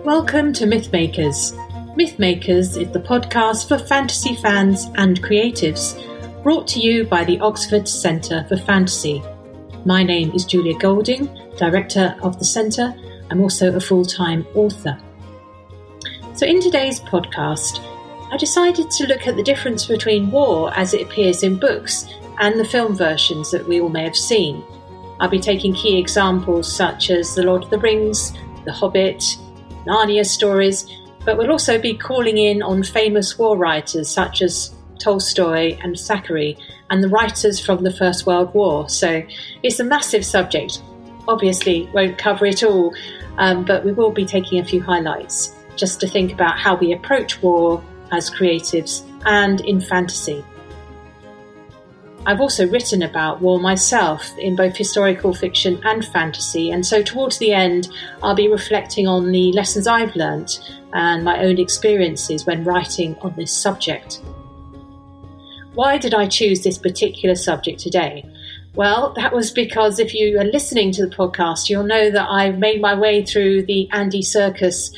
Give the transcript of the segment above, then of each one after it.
Welcome to Mythmakers. Mythmakers is the podcast for fantasy fans and creatives, brought to you by the Oxford Centre for Fantasy. My name is Julia Golding, Director of the Centre. I'm also a full-time author. So in today's podcast, I decided to look at the difference between war as it appears in books and the film versions that we all may have seen. I'll be taking key examples such as The Lord of the Rings, The Hobbit, Narnia stories, but we'll also be calling in on famous war writers such as Tolstoy and Thackeray and the writers from the First World War. So it's a massive subject. Obviously, won't cover it all, but we will be taking a few highlights just to think about how we approach war as creatives and in fantasy. I've also written about war myself in both historical fiction and fantasy, and so towards the end I'll be reflecting on the lessons I've learnt and my own experiences when writing on this subject. Why did I choose this particular subject today? Well, that was because if you are listening to the podcast, you'll know that I've made my way through the Andy Serkis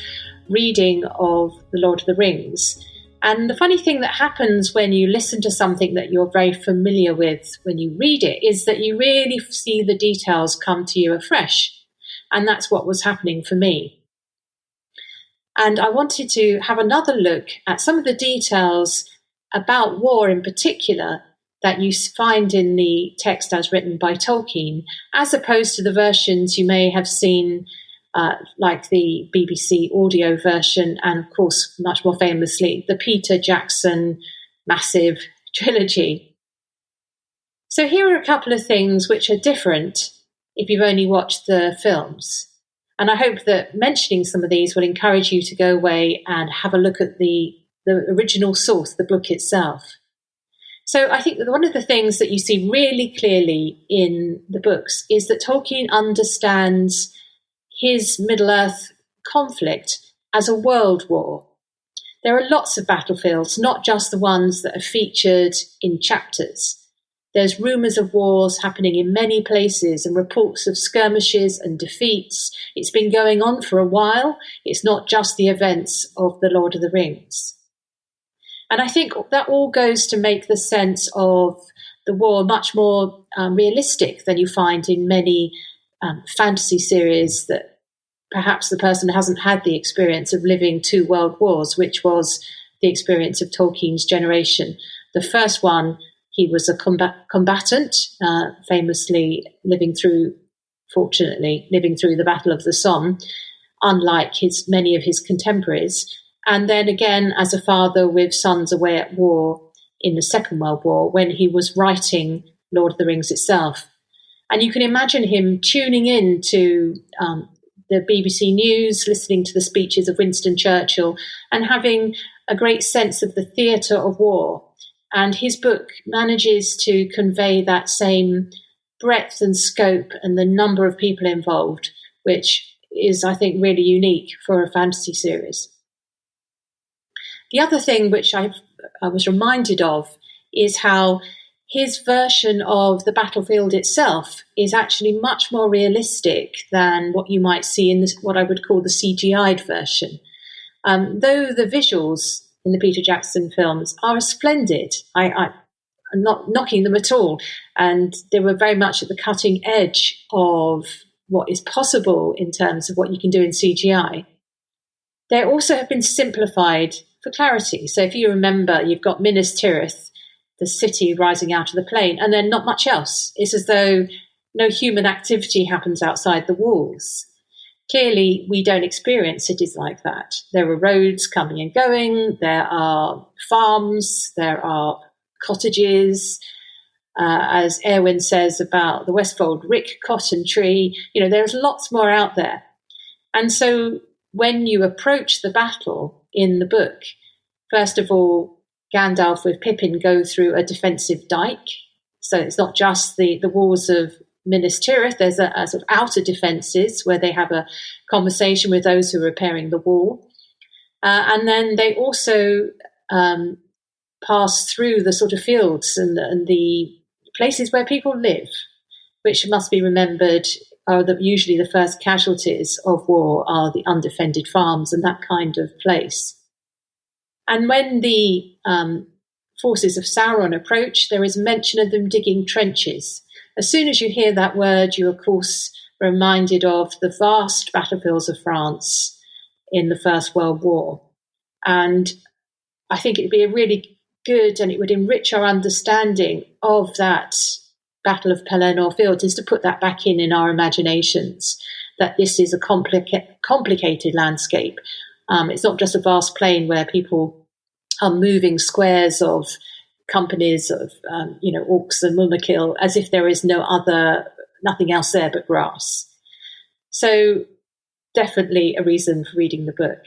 reading of The Lord of the Rings. And the funny thing that happens when you listen to something that you're very familiar with when you read it is that you really see the details come to you afresh. And that's what was happening for me. And I wanted to have another look at some of the details about war in particular that you find in the text as written by Tolkien, as opposed to the versions you may have seen like the BBC audio version and, of course, much more famously, the Peter Jackson massive trilogy. So here are a couple of things which are different if you've only watched the films. And I hope that mentioning some of these will encourage you to go away and have a look at the original source, the book itself. So I think that one of the things that you see really clearly in the books is that Tolkien understands his Middle-earth conflict as a world war. There are lots of battlefields, not just the ones that are featured in chapters. There's rumours of wars happening in many places and reports of skirmishes and defeats. It's been going on for a while. It's not just the events of The Lord of the Rings. And I think that all goes to make the sense of the war much more realistic than you find in many fantasy series that perhaps the person hasn't had the experience of living two world wars, which was the experience of Tolkien's generation. The first one, he was a combatant, famously fortunately living through the Battle of the Somme, unlike many of his contemporaries. And then again, as a father with sons away at war in the Second World War, when he was writing Lord of the Rings itself. And you can imagine him tuning in to the BBC News, listening to the speeches of Winston Churchill, and having a great sense of the theatre of war. And his book manages to convey that same breadth and scope and the number of people involved, which is, I think, really unique for a fantasy series. The other thing which I was reminded of is how his version of the battlefield itself is actually much more realistic than what you might see in what I would call the CGI'd version. Though the visuals in the Peter Jackson films are splendid, I'm not knocking them at all, and they were very much at the cutting edge of what is possible in terms of what you can do in CGI. They also have been simplified for clarity. So if you remember, you've got Minas Tirith, the city rising out of the plain, and then not much else. It's as though no human activity happens outside the walls. Clearly, we don't experience cities like that. There are roads coming and going, there are farms, there are cottages. As Erwin says about the Westfold Rick cotton tree, there's lots more out there. And so when you approach the battle in the book, first of all, Gandalf with Pippin go through a defensive dike. So it's not just the walls of Minas Tirith. There's a sort of outer defences where they have a conversation with those who are repairing the wall. And then they also pass through the sort of fields and the places where people live, which must be remembered usually the first casualties of war are the undefended farms and that kind of place. And when the forces of Sauron approach, there is mention of them digging trenches. As soon as you hear that word, you, of course, are reminded of the vast battlefields of France in the First World War. And I think it'd be a really good, and it would enrich our understanding of that Battle of Pelennor Fields, is to put that back in our imaginations, that this is a complicated landscape. It's not just a vast plain where people are moving squares of companies of, orcs and Mumakil, as if there is nothing else there but grass. So definitely a reason for reading the book.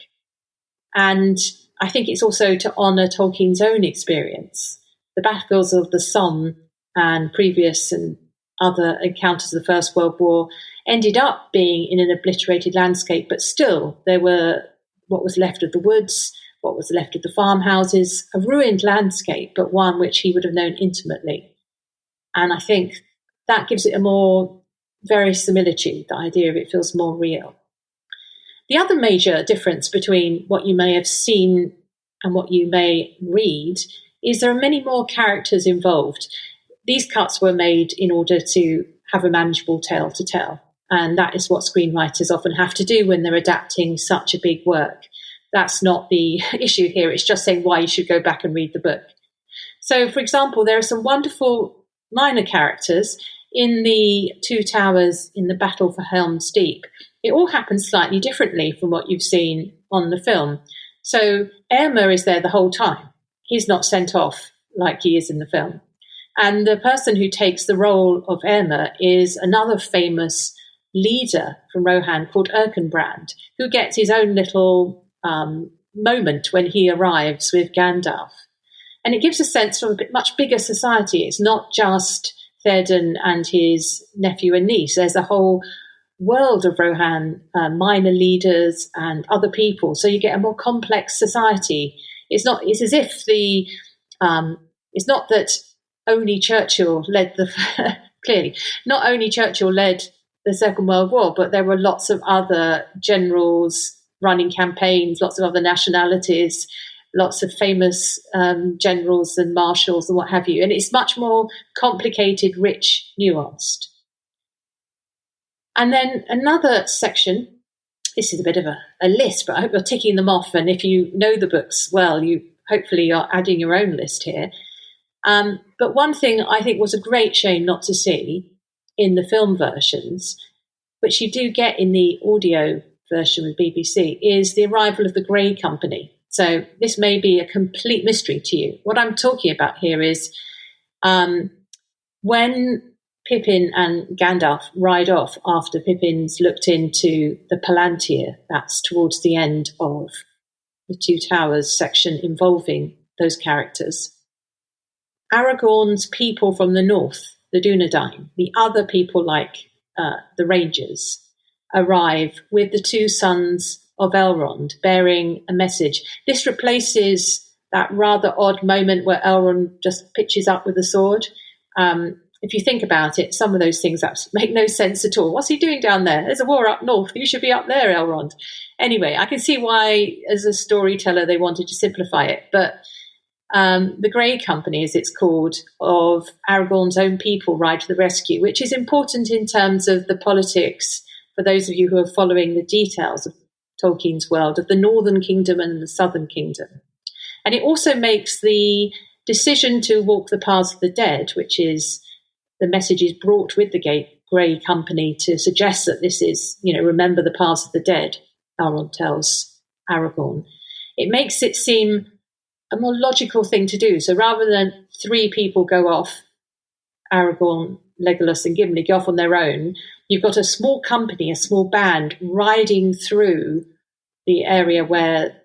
And I think it's also to honour Tolkien's own experience. The battlefields of the Somme and previous and other encounters of the First World War ended up being in an obliterated landscape, but still there were what was left of the woods, what was left of the farmhouses, a ruined landscape, but one which he would have known intimately. And I think that gives it a more verisimilitude, the idea of it feels more real. The other major difference between what you may have seen and what you may read is there are many more characters involved. These cuts were made in order to have a manageable tale to tell. And that is what screenwriters often have to do when they're adapting such a big work. That's not the issue here. It's just saying why you should go back and read the book. So, for example, there are some wonderful minor characters in the Two Towers in the Battle for Helm's Deep. It all happens slightly differently from what you've seen on the film. So Éomer is there the whole time. He's not sent off like he is in the film. And the person who takes the role of Éomer is another famous leader from Rohan called Erkenbrand, who gets his own little moment when he arrives with Gandalf. And it gives a sense of a much bigger society. It's not just Theoden and his nephew and niece. There's a whole world of Rohan, minor leaders and other people. So you get a more complex society. It's as if it's not that only Churchill led clearly, not only Churchill led the Second World War, but there were lots of other generals running campaigns, lots of other nationalities, lots of famous generals and marshals and what have you. And it's much more complicated, rich, nuanced. And then another section, this is a bit of a list, but I hope you're ticking them off. And if you know the books well, you hopefully are adding your own list here. But one thing I think was a great shame not to see in the film versions, which you do get in the audio version with BBC, is the arrival of the Grey Company. So this may be a complete mystery to you. What I'm talking about here is when Pippin and Gandalf ride off after Pippin's looked into the Palantir, that's towards the end of the Two Towers section involving those characters. Aragorn's people from the north, the Dunedain, the other people like the Rangers, arrive with the two sons of Elrond bearing a message. This replaces that rather odd moment where Elrond just pitches up with a sword. If you think about it, some of those things make no sense at all. What's he doing down there? There's a war up north. You should be up there, Elrond. Anyway, I can see why, as a storyteller, they wanted to simplify it. But the Grey Company, as it's called, of Aragorn's own people ride to the rescue, which is important in terms of the politics, for those of you who are following the details of Tolkien's world, of the Northern Kingdom and the Southern Kingdom. And it also makes the decision to walk the paths of the dead, which is the message is brought with the Grey Company to suggest that this is, remember the paths of the dead, Elrond tells Aragorn. It makes it seem a more logical thing to do. So rather than three people go off, Aragorn, Legolas and Gimli go off on their own, you've got a small company, a small band riding through the area where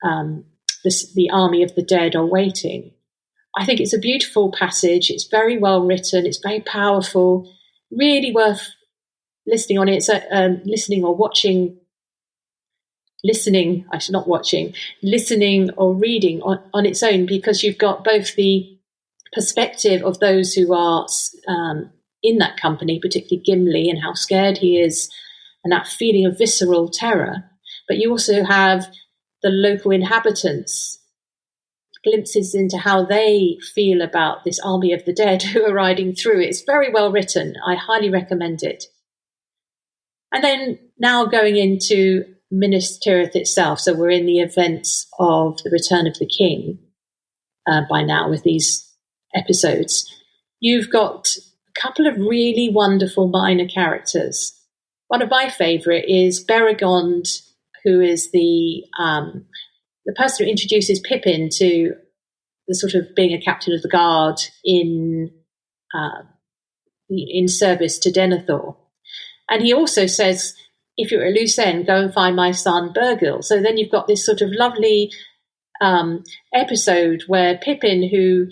the army of the dead are waiting. I think it's a beautiful passage. It's very well written. It's very powerful. Really worth listening on it. It's listening or watching. Listening or reading on its own, because you've got both the perspective of those who are in that company, particularly Gimli, and how scared he is, and that feeling of visceral terror. But you also have the local inhabitants, glimpses into how they feel about this army of the dead who are riding through. It's very well written. I highly recommend it. And then now going into Minas Tirith itself. So we're in the events of the Return of the King by now with these episodes. You've got a couple of really wonderful minor characters. One of my favourite is Beregond, who is the person who introduces Pippin to the sort of being a captain of the guard in service to Denethor. And he also says, if you're at a loose end, go and find my son Bergil. So then you've got this sort of lovely episode where Pippin, who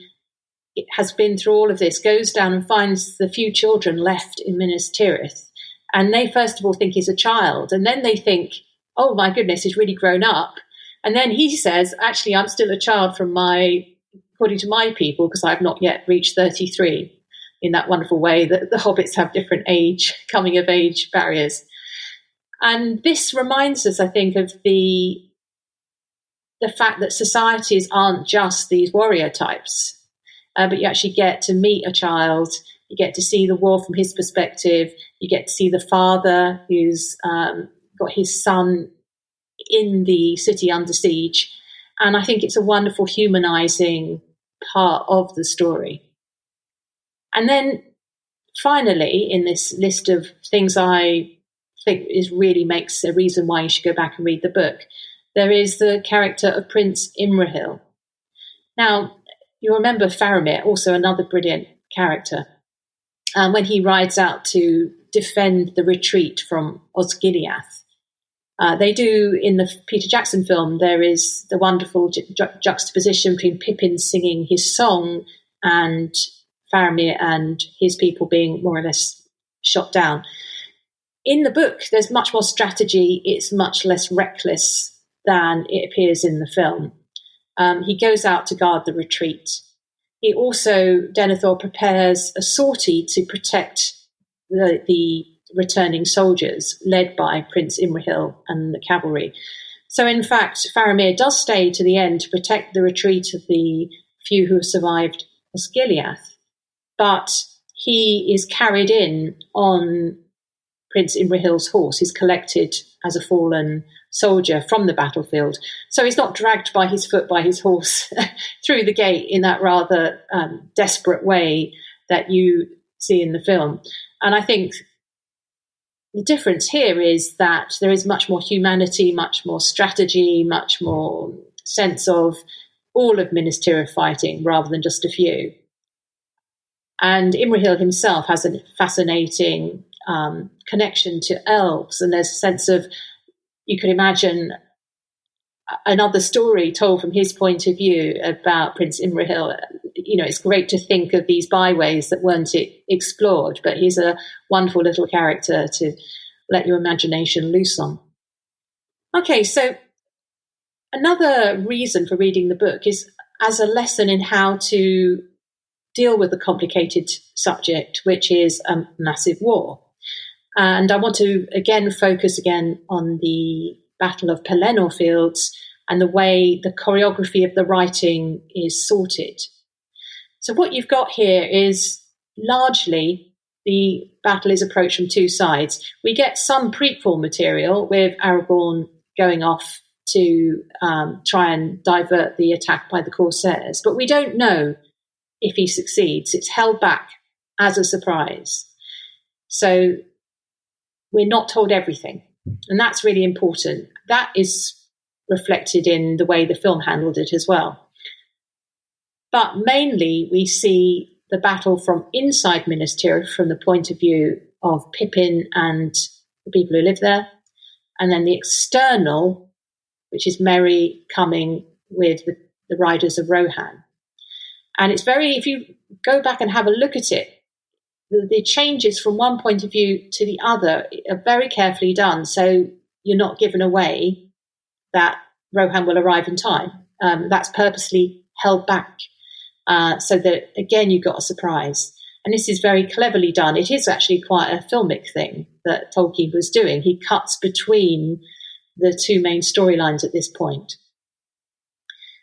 has been through all of this, goes down and finds the few children left in Minas Tirith. And they first of all think he's a child. And then they think, oh my goodness, he's really grown up. And then he says, actually, I'm still a child according to my people, because I've not yet reached 33, in that wonderful way that the hobbits have different coming of age barriers. And this reminds us, I think, of the fact that societies aren't just these warrior types, but you actually get to meet a child, you get to see the war from his perspective, you get to see the father who's got his son in the city under siege. And I think it's a wonderful humanizing part of the story. And then finally, in this list of things I think really makes a reason why you should go back and read the book, there is the character of Prince Imrahil. Now, you remember Faramir, also another brilliant character, when he rides out to defend the retreat from Osgiliath. They do, in the Peter Jackson film, there is the wonderful juxtaposition between Pippin singing his song and Faramir and his people being more or less shot down. In the book, there's much more strategy. It's much less reckless than it appears in the film. He goes out to guard the retreat. He also, Denethor prepares a sortie to protect the returning soldiers led by Prince Imrahil and the cavalry. So in fact, Faramir does stay to the end to protect the retreat of the few who have survived Osgiliath, but he is carried in on Prince Imrahil's horse. He's collected as a fallen soldier from the battlefield. So he's not dragged by his foot by his horse through the gate in that rather desperate way that you see in the film. And I think the difference here is that there is much more humanity, much more strategy, much more sense of all of Minas Tirith fighting rather than just a few. And Imrahil himself has a fascinating connection to elves, and there's a sense of, you could imagine another story told from his point of view about Prince Imrahil. You know, it's great to think of these byways that weren't explored, but he's a wonderful little character to let your imagination loose on. Okay, so another reason for reading the book is as a lesson in how to deal with the complicated subject, which is a massive war. And I want to focus on the Battle of Pelennor Fields and the way the choreography of the writing is sorted. So what you've got here is largely the battle is approached from two sides. We get some prequel material with Aragorn going off to try and divert the attack by the Corsairs, but we don't know if he succeeds. It's held back as a surprise. So we're not told everything, and that's really important. That is reflected in the way the film handled it as well. But mainly we see the battle from inside Minas Tirith from the point of view of Pippin and the people who live there, and then the external, which is Merry coming with the riders of Rohan. And it's if you go back and have a look at it, the changes from one point of view to the other are very carefully done. So you're not given away that Rohan will arrive in time. That's purposely held back so that, again, you got a surprise. And this is very cleverly done. It is actually quite a filmic thing that Tolkien was doing. He cuts between the two main storylines at this point.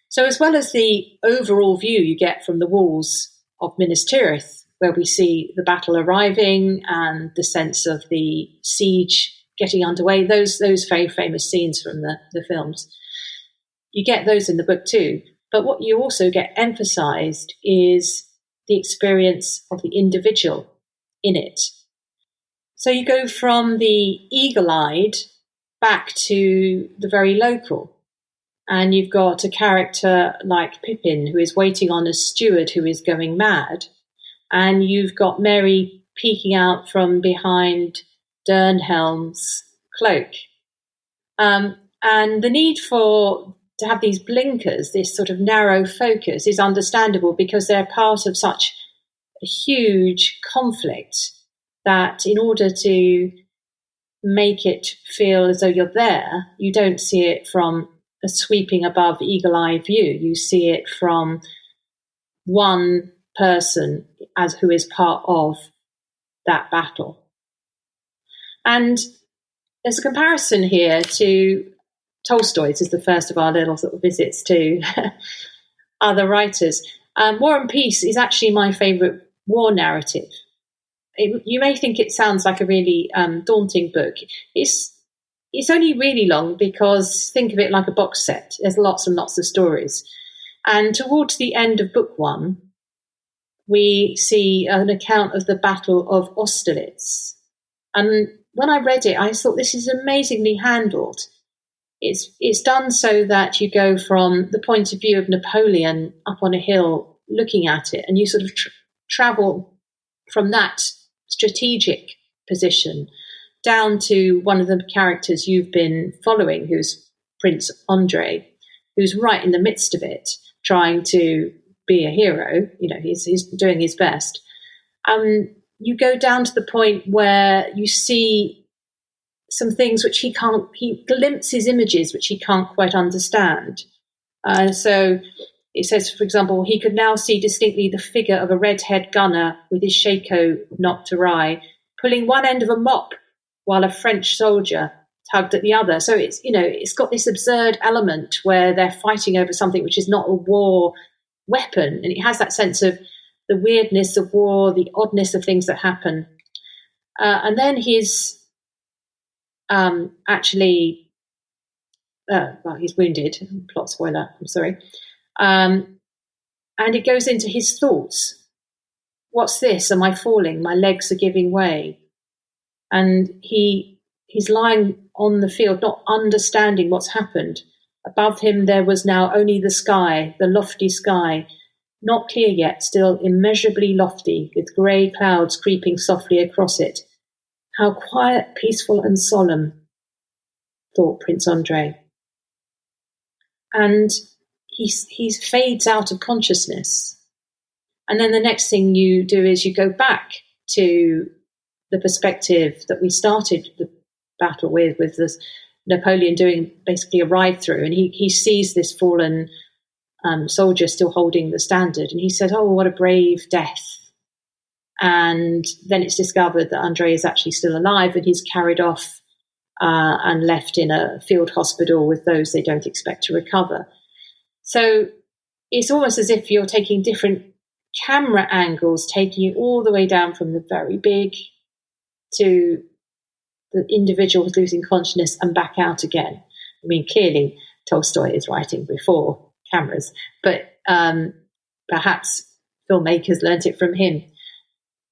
So as well as the overall view you get from the walls of Minas Tirith, where we see the battle arriving and the sense of the siege getting underway, those very famous scenes from the films, you get those in the book too. But what you also get emphasized is the experience of the individual in it. So you go from the eagle-eyed back to the very local. And you've got a character like Pippin who is waiting on a steward who is going mad. And you've got Merry peeking out from behind Dernhelm's cloak. And the need to have these blinkers, this sort of narrow focus, is understandable because they're part of such a huge conflict that in order to make it feel as though you're there, you don't see it from a sweeping above eagle-eye view. You see it from one person as who is part of that battle. And there's a comparison here to Tolstoy's, is the first of our little sort of visits to other writers. War and Peace is actually my favourite war narrative. You may think it sounds like a really daunting book. It's only really long because think of it like a box set. There's lots and lots of stories. And towards the end of book one, we see an account of the Battle of Austerlitz. And when I read it, I thought this is amazingly handled. It's done so that you go from the point of view of Napoleon up on a hill looking at it, and you sort of travel from that strategic position down to one of the characters you've been following, who's Prince Andrei, who's right in the midst of it, trying to be a hero. You know, he's doing his best. You go down to the point where you see some things which he glimpses images which he can't quite understand. So it says, for example, he could now see distinctly the figure of a red-haired gunner with his shako knocked awry, pulling one end of a mop while a French soldier tugged at the other. So it's got this absurd element where they're fighting over something which is not a war weapon, and it has that sense of the weirdness of war, the oddness of things that happen. And then he's he's wounded. Plot spoiler, I'm sorry. And it goes into his thoughts. What's this? Am I falling? My legs are giving way. And he's lying on the field, not understanding what's happened. Above him there was now only the sky, the lofty sky, not clear yet, still immeasurably lofty, with grey clouds creeping softly across it. How quiet, peaceful and solemn, thought Prince Andrei. And he fades out of consciousness. And then the next thing you do is you go back to the perspective that we started the battle with this Napoleon doing basically a ride-through, and he sees this fallen soldier still holding the standard, and he said, "Oh, what a brave death." And then it's discovered that Andrei is actually still alive, and he's carried off and left in a field hospital with those they don't expect to recover. So it's almost as if you're taking different camera angles, taking you all the way down from the very big to the individual who's losing consciousness and back out again. I mean, clearly Tolstoy is writing before cameras, but perhaps filmmakers learnt it from him.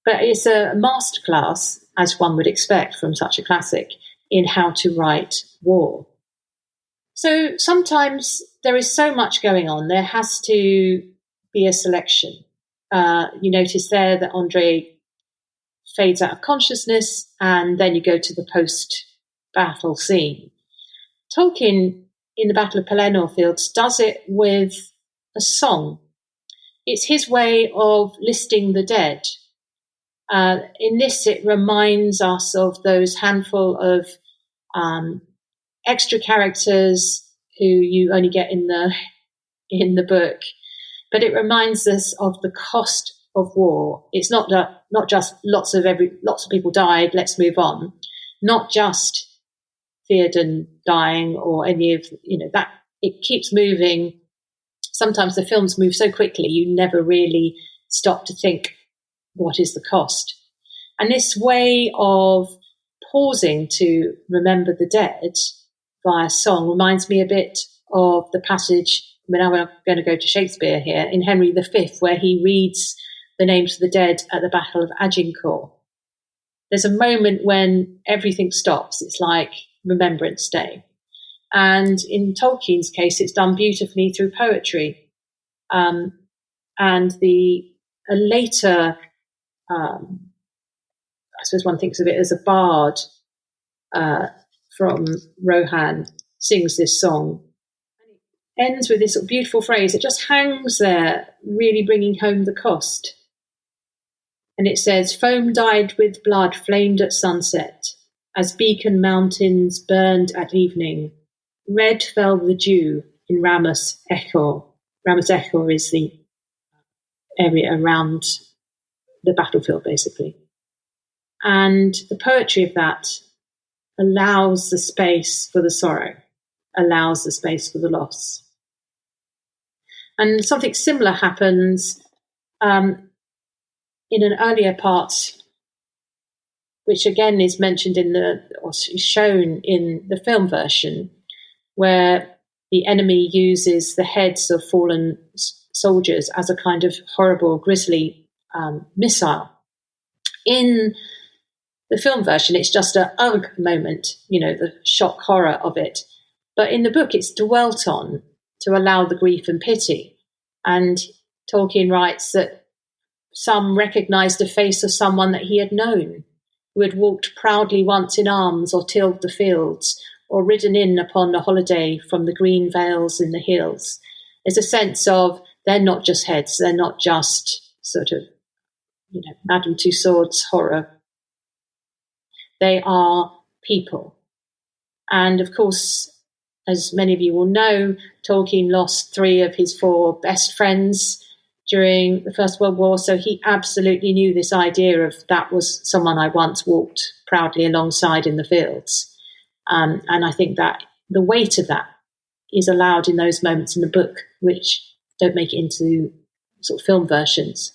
But it's a masterclass, as one would expect from such a classic, in how to write war. So sometimes there is so much going on, there has to be a selection. You notice there that Andrei fades out of consciousness, and then you go to the post-battle scene. Tolkien, in the Battle of Pelennor Fields, does it with a song. It's his way of listing the dead. In this, it reminds us of those handful of extra characters who you only get in the book, but it reminds us of the cost of war. It's not just lots of people died, let's move on. Not just Theoden dying or any of, that it keeps moving. Sometimes the films move so quickly, you never really stop to think, what is the cost? And this way of pausing to remember the dead via song reminds me a bit of the passage, now we're going to go to Shakespeare here, in Henry V, where he reads the names of the dead at the Battle of Agincourt. There's a moment when everything stops. It's like Remembrance Day. And in Tolkien's case, it's done beautifully through poetry. And a later, I suppose one thinks of it as a bard from Rohan, sings this song. It ends with this sort of beautiful phrase. It just hangs there, really bringing home the cost. And it says, foam dyed with blood flamed at sunset, as beacon mountains burned at evening. Red fell the dew in Ramus Echor. Ramus Echor is the area around the battlefield, basically. And the poetry of that allows the space for the sorrow, allows the space for the loss. And something similar happens in an earlier part, which again is mentioned or is shown in the film version, where the enemy uses the heads of fallen soldiers as a kind of horrible, grisly missile. In the film version, it's just a ugh moment, the shock horror of it. But in the book, it's dwelt on to allow the grief and pity. And Tolkien writes that some recognised the face of someone that he had known, who had walked proudly once in arms or tilled the fields, or ridden in upon a holiday from the green vales in the hills. There's a sense of they're not just heads, they're not just sort of, Madame Tussauds horror. They are people. And of course, as many of you will know, Tolkien lost 3 of his 4 best friends during the First World War, so he absolutely knew this idea of that was someone I once walked proudly alongside in the fields. And I think that the weight of that is allowed in those moments in the book, which don't make it into sort of film versions.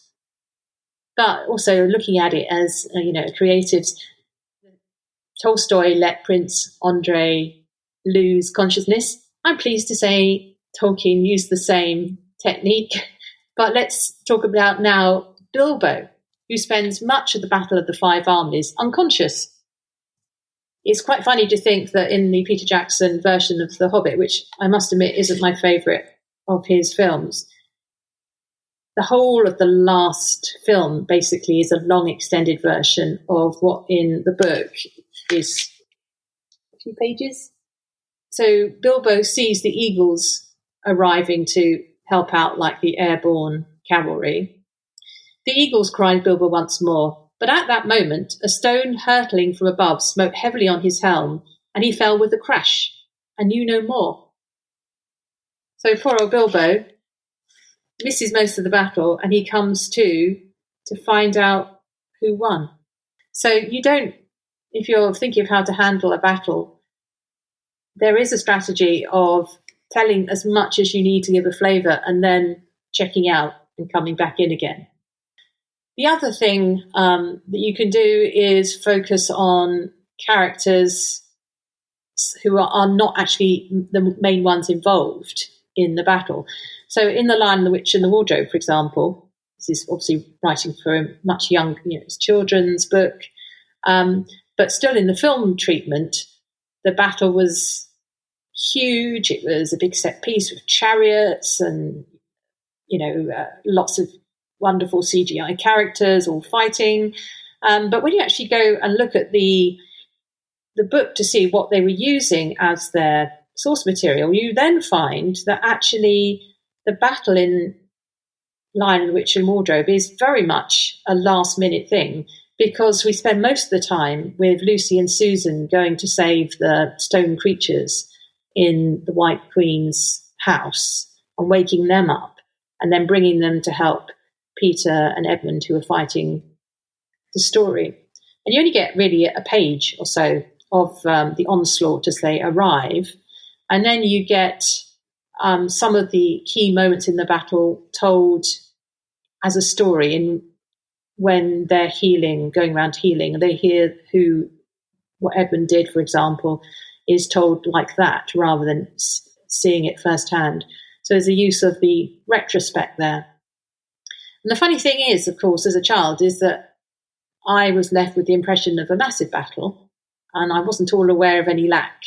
But also looking at it as, creatives, Tolstoy let Prince Andrei lose consciousness. I'm pleased to say Tolkien used the same technique. But let's talk about now Bilbo, who spends much of the Battle of the Five Armies unconscious. It's quite funny to think that in the Peter Jackson version of The Hobbit, which I must admit isn't my favourite of his films, the whole of the last film basically is a long extended version of what in the book is a few pages. So Bilbo sees the eagles arriving to help out like the airborne cavalry. The eagles cried Bilbo once more, but at that moment a stone hurtling from above smote heavily on his helm, and he fell with a crash, and knew no more. So poor old Bilbo misses most of the battle, and he comes to find out who won. So you don't, if you're thinking of how to handle a battle, there is a strategy of telling as much as you need to give a flavour and then checking out and coming back in again. The other thing that you can do is focus on characters who are not actually the main ones involved in the battle. So in The Lion, the Witch and the Wardrobe, for example, this is obviously writing for a much younger, it's a children's book, but still in the film treatment, the battle was huge. It was a big set piece with chariots and, lots of wonderful CGI characters all fighting. But when you actually go and look at the book to see what they were using as their source material, you then find that actually the battle in Lion and the Witch and Wardrobe is very much a last-minute thing, because we spend most of the time with Lucy and Susan going to save the stone creatures in the White Queen's house and waking them up and then bringing them to help Peter and Edmund who are fighting the story. And you only get really a page or so of the onslaught as they arrive. And then you get some of the key moments in the battle told as a story when they're healing, going around healing. And they hear what Edmund did, for example, is told like that rather than seeing it firsthand. So there's a use of the retrospect there. And the funny thing is, of course, as a child, is that I was left with the impression of a massive battle, and I wasn't all aware of any lack.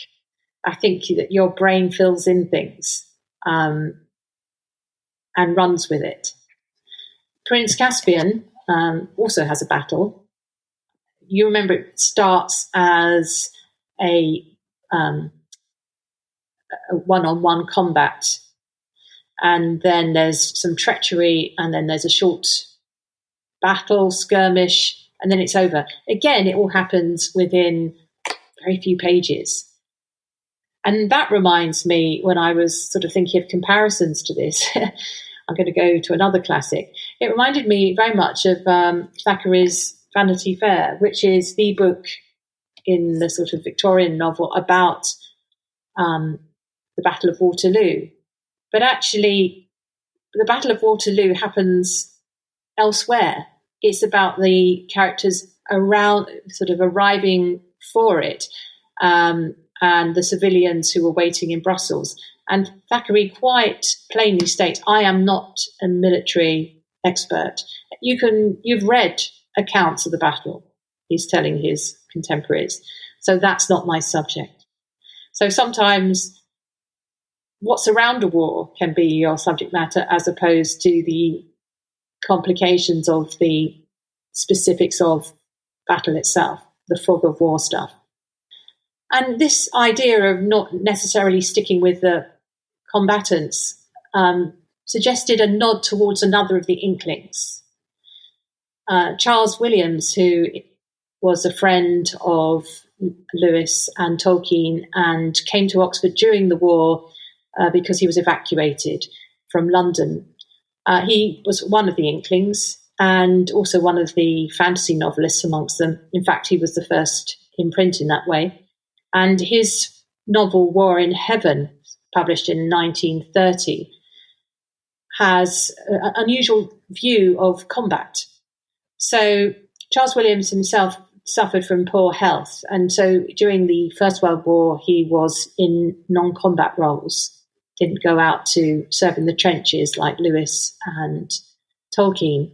I think that your brain fills in things and runs with it. Prince Caspian also has a battle. You remember it starts as a one-on-one combat, and then there's some treachery, and then there's a short battle, skirmish, and then it's over. Again, it all happens within very few pages. And that reminds me, when I was sort of thinking of comparisons to this, I'm going to go to another classic. It reminded me very much of Thackeray's Vanity Fair, which is the book in the sort of Victorian novel about the Battle of Waterloo. But actually, the Battle of Waterloo happens elsewhere. It's about the characters around, sort of arriving for it, and the civilians who were waiting in Brussels. And Thackeray quite plainly states, I am not a military expert. You've read accounts of the battle, he's telling his contemporaries. So that's not my subject. So sometimes what's around a war can be your subject matter as opposed to the complications of the specifics of battle itself, the fog of war stuff. And this idea of not necessarily sticking with the combatants suggested a nod towards another of the Inklings. Charles Williams, who was a friend of Lewis and Tolkien and came to Oxford during the war because he was evacuated from London. He was one of the Inklings and also one of the fantasy novelists amongst them. In fact, he was the first in print in that way. And his novel War in Heaven, published in 1930, has an unusual view of combat. So Charles Williams himself suffered from poor health. And so during the First World War, he was in non-combat roles, didn't go out to serve in the trenches like Lewis and Tolkien.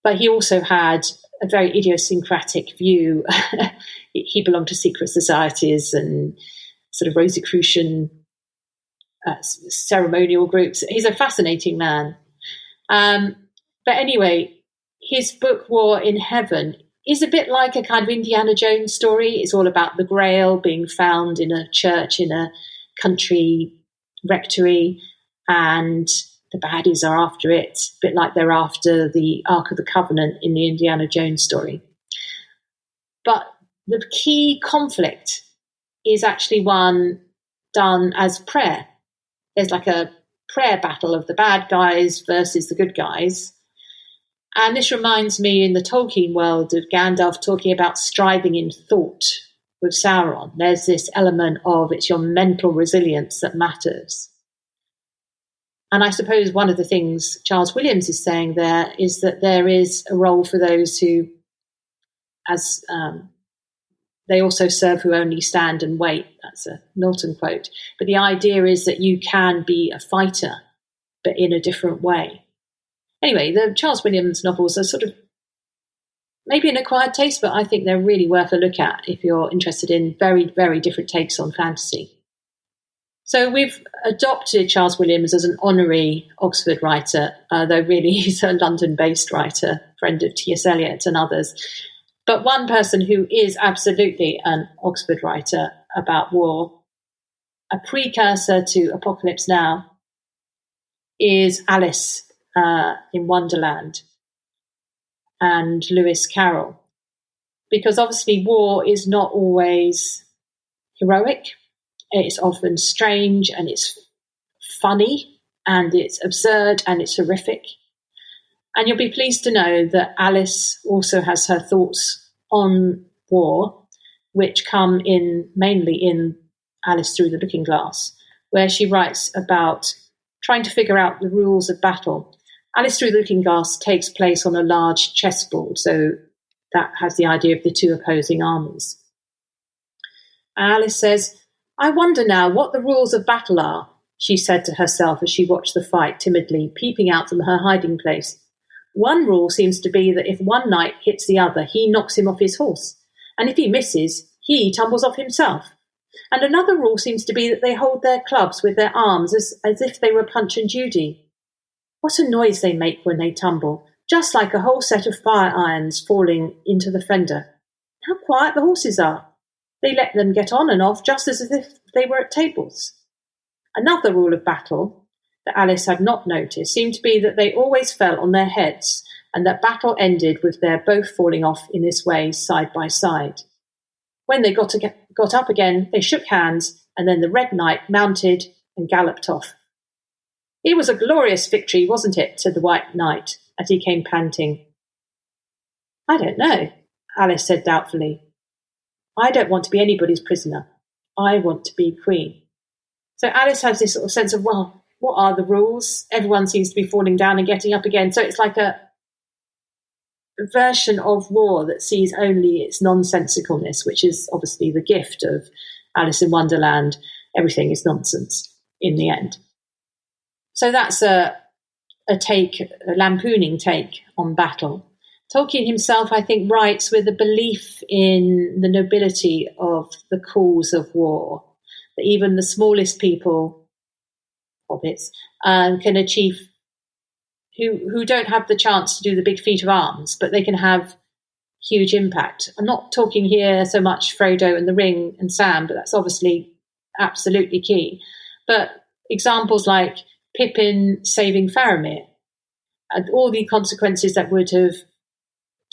But he also had a very idiosyncratic view. He belonged to secret societies and sort of Rosicrucian ceremonial groups. He's a fascinating man. But anyway, his book War in Heaven is a bit like a kind of Indiana Jones story. It's all about the Grail being found in a church in a country rectory, and the baddies are after it, a bit like they're after the Ark of the Covenant in the Indiana Jones story. But the key conflict is actually one done as prayer. There's like a prayer battle of the bad guys versus the good guys. And this reminds me in the Tolkien world of Gandalf talking about striving in thought with Sauron. There's this element of it's your mental resilience that matters. And I suppose one of the things Charles Williams is saying there is that there is a role for those who, as they also serve who only stand and wait. That's a Milton quote. But the idea is that you can be a fighter, but in a different way. Anyway, the Charles Williams novels are sort of maybe an acquired taste, but I think they're really worth a look at if you're interested in very, very different takes on fantasy. So we've adopted Charles Williams as an honorary Oxford writer, though really he's a London-based writer, friend of T.S. Eliot and others. But one person who is absolutely an Oxford writer about war, a precursor to Apocalypse Now, is Alice in Wonderland and Lewis Carroll. Because obviously war is not always heroic. It's often strange and it's funny and it's absurd and it's horrific. And you'll be pleased to know that Alice also has her thoughts on war, which come in mainly in Alice Through the Looking Glass, where she writes about trying to figure out the rules of battle. Alice Through the Looking Glass takes place on a large chessboard, so that has the idea of the two opposing armies. Alice says, "I wonder now what the rules of battle are," she said to herself as she watched the fight timidly, peeping out from her hiding place. "One rule seems to be that if one knight hits the other, he knocks him off his horse, and if he misses, he tumbles off himself. And another rule seems to be that they hold their clubs with their arms as if they were Punch and Judy. What a noise they make when they tumble, just like a whole set of fire irons falling into the fender. How quiet the horses are. They let them get on and off just as if they were at tables." Another rule of battle that Alice had not noticed seemed to be that they always fell on their heads, and that battle ended with their both falling off in this way side by side. When they got up again, they shook hands, and then the Red Knight mounted and galloped off. "It was a glorious victory, wasn't it?" said the White Knight as he came panting. "I don't know," Alice said doubtfully. "I don't want to be anybody's prisoner. I want to be queen." So Alice has this sort of sense of, well, what are the rules? Everyone seems to be falling down and getting up again. So it's like a version of war that sees only its nonsensicalness, which is obviously the gift of Alice in Wonderland. Everything is nonsense in the end. So that's a lampooning take on battle. Tolkien himself, I think, writes with a belief in the nobility of the cause of war, that even the smallest people, hobbits, can achieve, who don't have the chance to do the big feat of arms, but they can have huge impact. I'm not talking here so much Frodo and the Ring and Sam, but that's obviously absolutely key. But examples like Pippin saving Faramir, and all the consequences that would have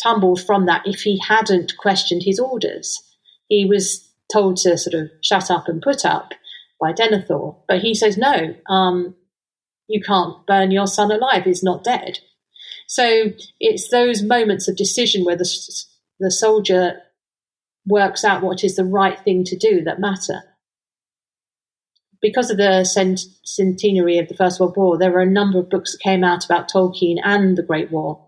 tumbled from that if he hadn't questioned his orders. He was told to sort of shut up and put up by Denethor, but he says, no, you can't burn your son alive, he's not dead. So it's those moments of decision where the soldier works out what is the right thing to do that matter. Because of the centenary of the First World War, there were a number of books that came out about Tolkien and the Great War.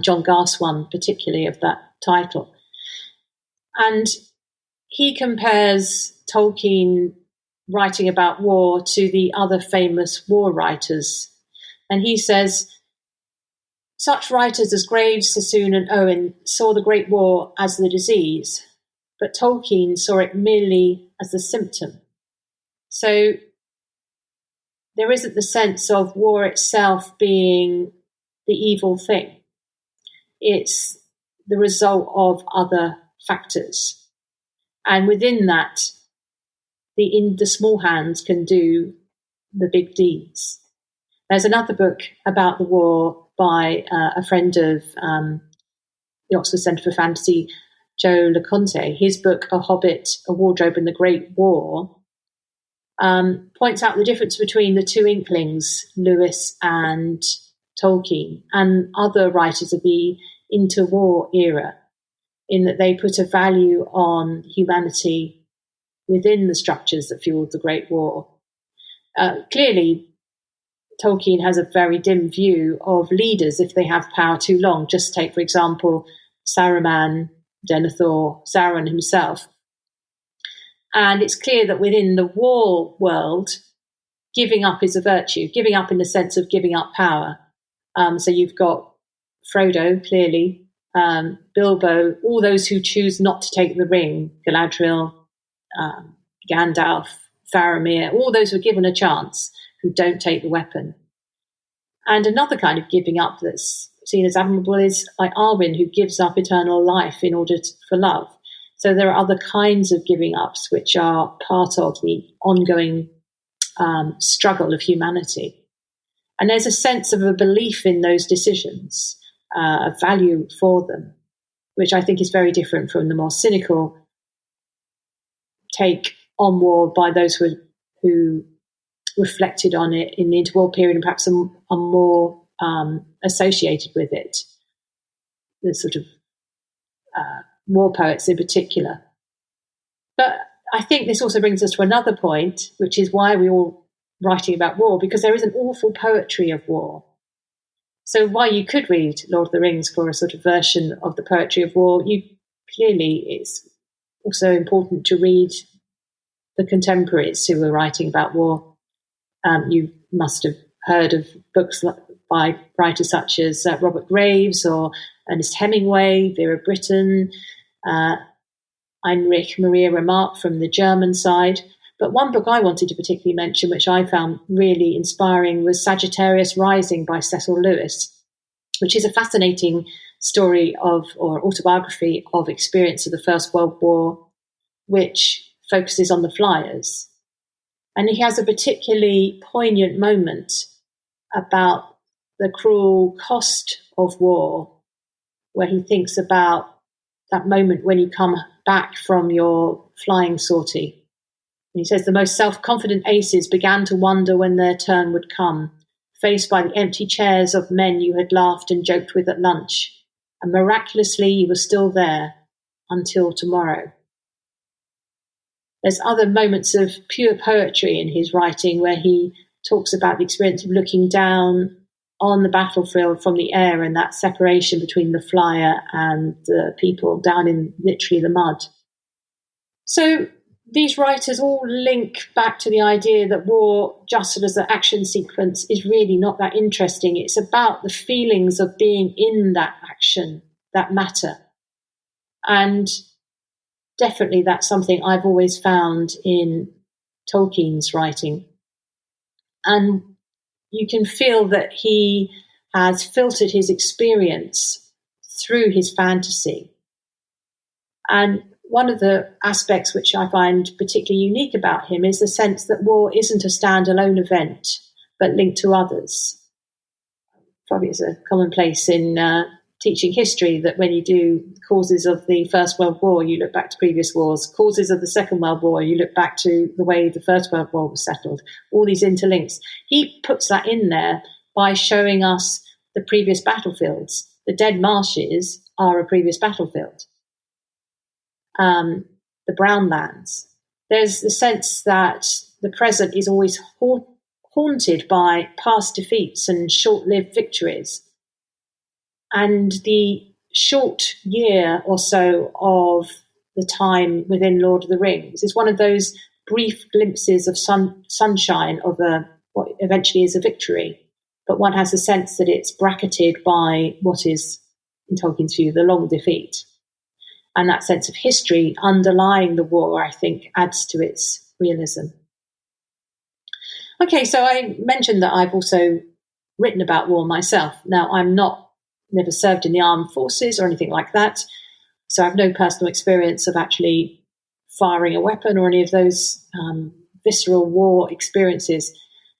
John Garth's one particularly of that title. And he compares Tolkien writing about war to the other famous war writers. And he says, such writers as Graves, Sassoon and Owen saw the Great War as the disease, but Tolkien saw it merely as the symptom. So there isn't the sense of war itself being the evil thing. It's the result of other factors. And within that, the small hands can do the big deeds. There's another book about the war by a friend of the Oxford Centre for Fantasy, Joe Loconte. His book, A Hobbit, A Wardrobe in the Great War, points out the difference between the two Inklings, Lewis and Tolkien, and other writers of the interwar era, in that they put a value on humanity within the structures that fueled the Great War. Clearly, Tolkien has a very dim view of leaders if they have power too long. Just take, for example, Saruman, Denethor, Sauron himself. And it's clear that within the war world, giving up is a virtue, giving up in the sense of giving up power. So you've got Frodo, clearly, Bilbo, all those who choose not to take the ring, Galadriel, Gandalf, Faramir, all those who are given a chance who don't take the weapon. And another kind of giving up that's seen as admirable is like Arwen, who gives up eternal life in order for love. So there are other kinds of giving ups which are part of the ongoing struggle of humanity. And there's a sense of a belief in those decisions, a value for them, which I think is very different from the more cynical take on war by those who reflected on it in the interwar period and perhaps a more associated with it, the sort of war poets in particular. But I think this also brings us to another point, which is why we're all writing about war, because there is an awful poetry of war. So while you could read Lord of the Rings for a sort of version of the poetry of war, it's also important to read the contemporaries who were writing about war. You must have heard of books by writers such as Robert Graves or Ernest Hemingway, Vera Brittain, Heinrich Maria Remarque from the German side. But one book I wanted to particularly mention, which I found really inspiring, was Sagittarius Rising by Cecil Lewis, which is a fascinating story or autobiography of experience of the First World War, which focuses on the flyers. And he has a particularly poignant moment about the cruel cost of war, where he thinks about that moment when you come back from your flying sortie. And he says, the most self-confident aces began to wonder when their turn would come, faced by the empty chairs of men you had laughed and joked with at lunch. And miraculously, you were still there until tomorrow. There's other moments of pure poetry in his writing where he talks about the experience of looking down on the battlefield from the air and that separation between the flyer and the people down in literally the mud. So these writers all link back to the idea that war, just as an action sequence, is really not that interesting. It's about the feelings of being in that action that matter. And definitely that's something I've always found in Tolkien's writing. And you can feel that he has filtered his experience through his fantasy. And one of the aspects which I find particularly unique about him is the sense that war isn't a standalone event, but linked to others. Probably is a commonplace in teaching history that when you do causes of the First World War, you look back to previous wars. Causes of the Second World War, you look back to the way the First World War was settled. All these interlinks. He puts that in there by showing us the previous battlefields. The Dead Marshes are a previous battlefield. The Brown Lands. There's the sense that the present is always haunted by past defeats and short-lived victories. And the short year or so of the time within Lord of the Rings is one of those brief glimpses of sunshine of what eventually is a victory. But one has a sense that it's bracketed by what is, in Tolkien's view, the long defeat. And that sense of history underlying the war, I think, adds to its realism. Okay, so I mentioned that I've also written about war myself. Now, never served in the armed forces or anything like that, so I have no personal experience of actually firing a weapon or any of those visceral war experiences.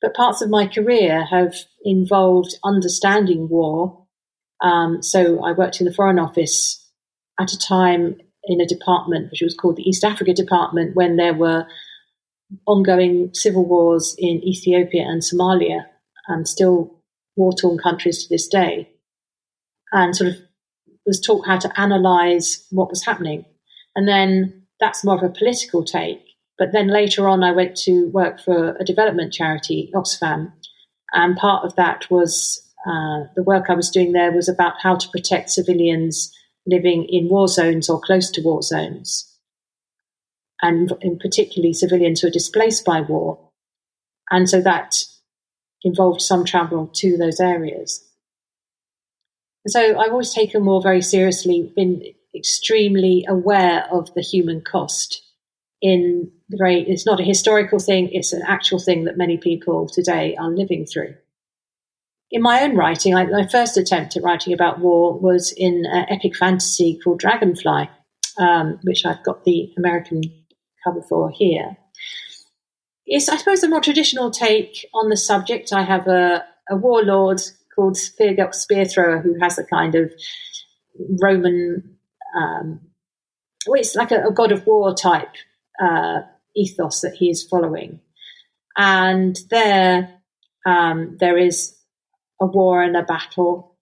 But parts of my career have involved understanding war. So I worked in the Foreign Office at a time in a department which was called the East Africa Department, when there were ongoing civil wars in Ethiopia and Somalia, and still war-torn countries to this day, and sort of was taught how to analyse what was happening. And then that's more of a political take. But then later on, I went to work for a development charity, Oxfam, and part of that was the work I was doing there was about how to protect civilians living in war zones or close to war zones, and in particularly civilians who are displaced by war. And so that involved some travel to those areas. And so I've always taken war very seriously, been extremely aware of the human cost it's not a historical thing, it's an actual thing that many people today are living through. In my own writing, my first attempt at writing about war was in an epic fantasy called Dragonfly, which I've got the American cover for here. It's, I suppose, a more traditional take on the subject. I have a warlord called Thyrgoch Spearthrower who has a kind of Roman, it's like a god of war type ethos that he is following. And there is a war and a battle,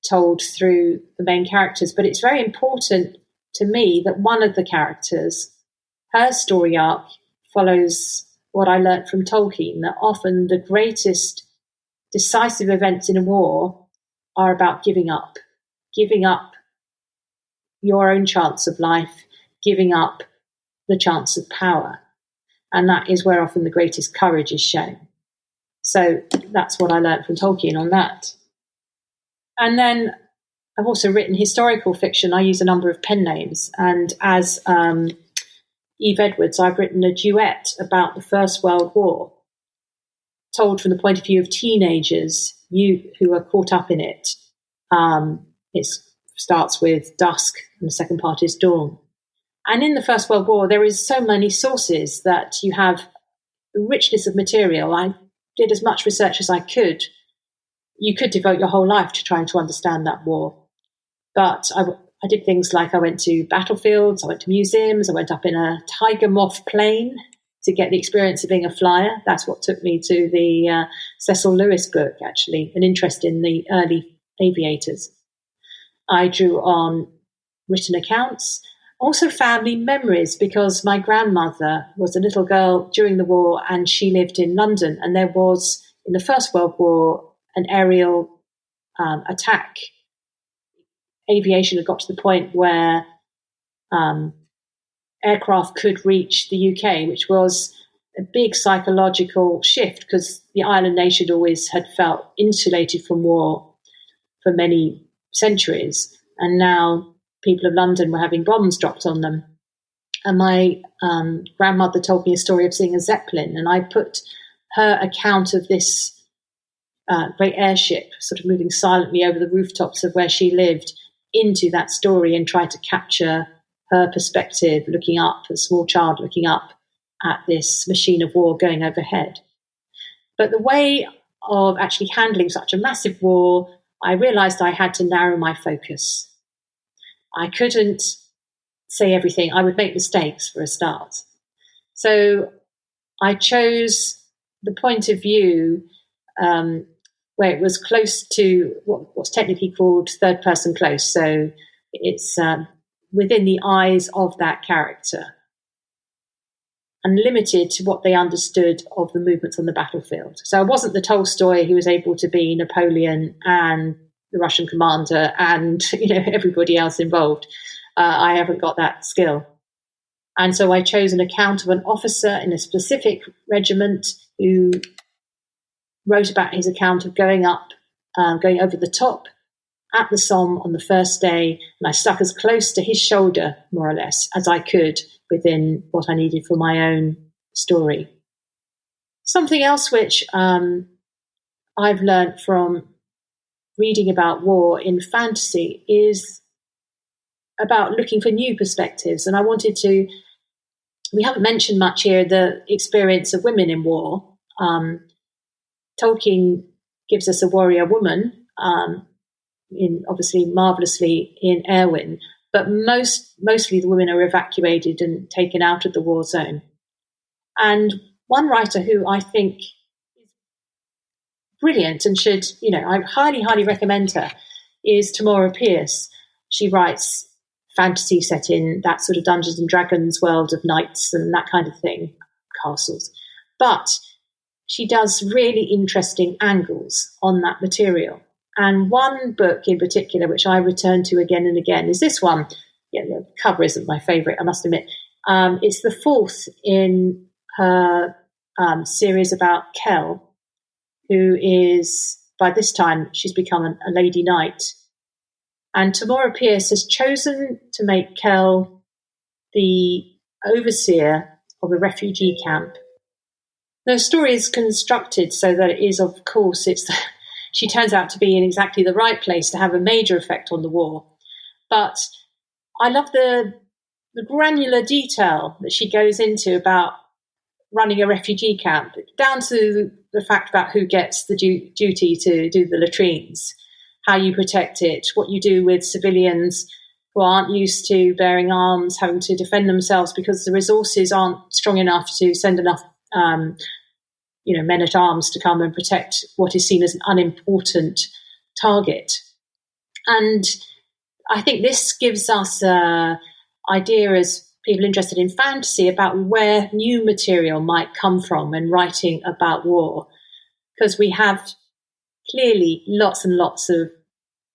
told through the main characters. But it's very important to me that one of the characters, her story arc, follows what I learnt from Tolkien, that often the greatest decisive events in a war are about giving up your own chance of life, giving up the chance of power. And that is where often the greatest courage is shown. So that's what I learnt from Tolkien on that. And then I've also written historical fiction. I use a number of pen names. And as Eve Edwards, I've written a duet about the First World War, told from the point of view of teenagers who are caught up in it. It starts with dusk and the second part is dawn. And in the First World War, there is so many sources that you have a richness of material. I did as much research as I could. You could devote your whole life to trying to understand that war. But I did things like I went to battlefields, I went to museums, I went up in a tiger moth plane to get the experience of being a flyer. That's what took me to the Cecil Lewis book, actually, an interest in the early aviators. I drew on written accounts, also family memories, because my grandmother was a little girl during the war and she lived in London, and there was, in the First World War, an aerial attack. Aviation had got to the point where aircraft could reach the UK, which was a big psychological shift because the island nation always had felt insulated from war for many centuries. And now people of London were having bombs dropped on them. And my grandmother told me a story of seeing a Zeppelin, and I put her account of this great airship sort of moving silently over the rooftops of where she lived into that story and tried to capture her perspective, looking up, a small child looking up at this machine of war going overhead. But the way of actually handling such a massive war, I realized I had to narrow my focus. I couldn't say everything. I would make mistakes for a start. So I chose the point of view where it was close to what's technically called third person close. So it's within the eyes of that character and limited to what they understood of the movements on the battlefield. So I wasn't the Tolstoy who was able to be Napoleon and the Russian commander and everybody else involved. I haven't got that skill. And so I chose an account of an officer in a specific regiment who wrote about his account of going over the top at the Somme on the first day, and I stuck as close to his shoulder, more or less, as I could within what I needed for my own story. Something else which I've learned from reading about war in fantasy is about looking for new perspectives, and I wanted to, we haven't mentioned much here, the experience of women in war. Tolkien gives us a warrior woman, obviously marvellously in Erwin, but mostly the women are evacuated and taken out of the war zone. And one writer who I think is brilliant and should, I highly, highly recommend her, is Tamora Pierce. She writes fantasy set in that sort of Dungeons and Dragons world of knights and that kind of thing, castles. But she does really interesting angles on that material. And one book in particular, which I return to again and again, is this one. Yeah, the cover isn't my favourite, I must admit. It's the fourth in her series about Kell, who is, by this time, she's become a lady knight. And Tamora Pierce has chosen to make Kell the overseer of a refugee camp. The story is constructed so that it is, of course, she turns out to be in exactly the right place to have a major effect on the war. But I love the granular detail that she goes into about running a refugee camp, down to the fact about who gets the duty to do the latrines, how you protect it, what you do with civilians who aren't used to bearing arms, having to defend themselves because the resources aren't strong enough to send enough men-at-arms to come and protect what is seen as an unimportant target. And I think this gives us an idea as people interested in fantasy about where new material might come from when writing about war. Because we have clearly lots and lots of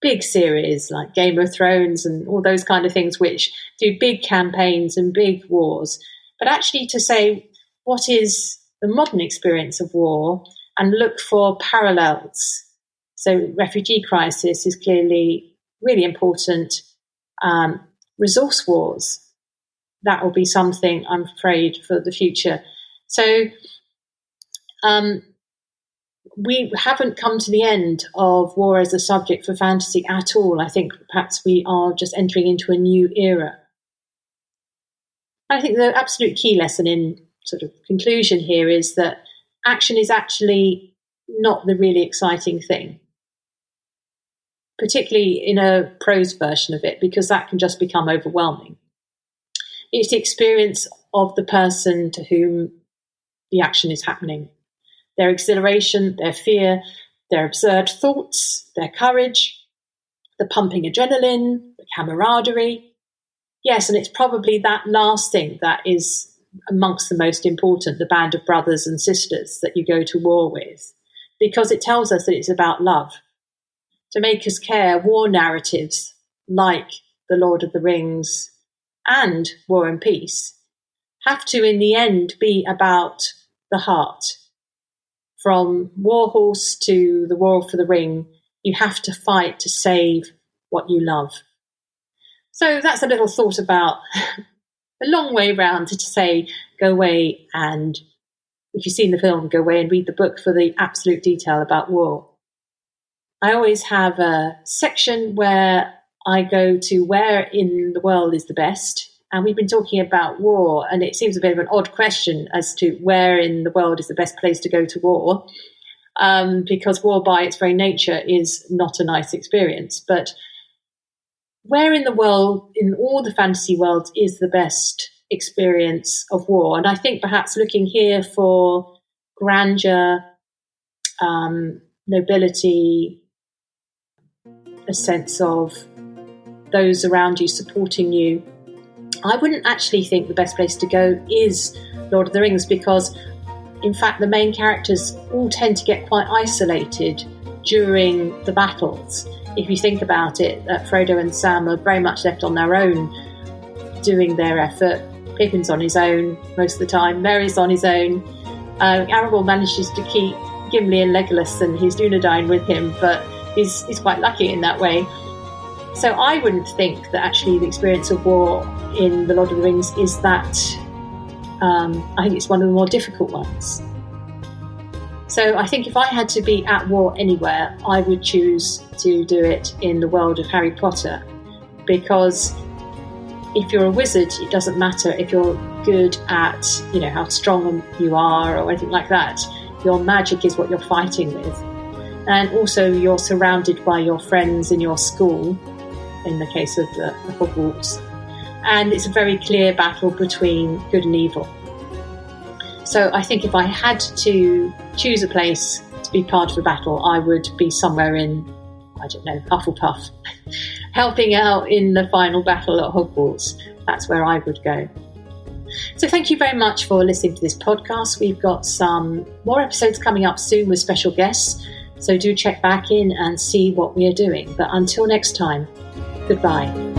big series like Game of Thrones and all those kind of things, which do big campaigns and big wars. But actually to say, what is the modern experience of war, and look for parallels. So refugee crisis is clearly really important. Resource wars, that will be something, I'm afraid, for the future. So we haven't come to the end of war as a subject for fantasy at all. I think perhaps we are just entering into a new era. I think the absolute key lesson in sort of conclusion here is that action is actually not the really exciting thing, particularly in a prose version of it, because that can just become overwhelming. It's the experience of the person to whom the action is happening. Their exhilaration, their fear, their absurd thoughts, their courage, the pumping adrenaline, the camaraderie. Yes, and it's probably that last thing that is amongst the most important, the band of brothers and sisters that you go to war with, because it tells us that it's about love. To make us care, war narratives like The Lord of the Rings and War and Peace have to, in the end, be about the heart. From Warhorse to The War for the Ring, you have to fight to save what you love. So that's a little thought about a long way round to say, go away and, if you've seen the film, go away and read the book for the absolute detail about war. I always have a section where I go to where in the world is the best. And we've been talking about war, and it seems a bit of an odd question as to where in the world is the best place to go to war, because war by its very nature is not a nice experience. But where in the world, in all the fantasy worlds, is the best experience of war? And I think perhaps looking here for grandeur, nobility, a sense of those around you supporting you, I wouldn't actually think the best place to go is Lord of the Rings, because in fact the main characters all tend to get quite isolated during the battles. If you think about it, Frodo and Sam are very much left on their own doing their effort. Pippin's on his own most of the time, Merry's on his own. Aragorn manages to keep Gimli and Legolas and his Dunedain with him, but he's quite lucky in that way. So I wouldn't think that actually the experience of war in The Lord of the Rings is that. I think it's one of the more difficult ones. So I think if I had to be at war anywhere, I would choose to do it in the world of Harry Potter, because if you're a wizard, it doesn't matter if you're good at, how strong you are or anything like that. Your magic is what you're fighting with. And also you're surrounded by your friends in your school, in the case of the Hogwarts. And it's a very clear battle between good and evil. So I think if I had to choose a place to be part of a battle, I would be somewhere in, Hufflepuff, helping out in the final battle at Hogwarts. That's where I would go. So thank you very much for listening to this podcast. We've got some more episodes coming up soon with special guests. So do check back in and see what we are doing. But until next time, goodbye.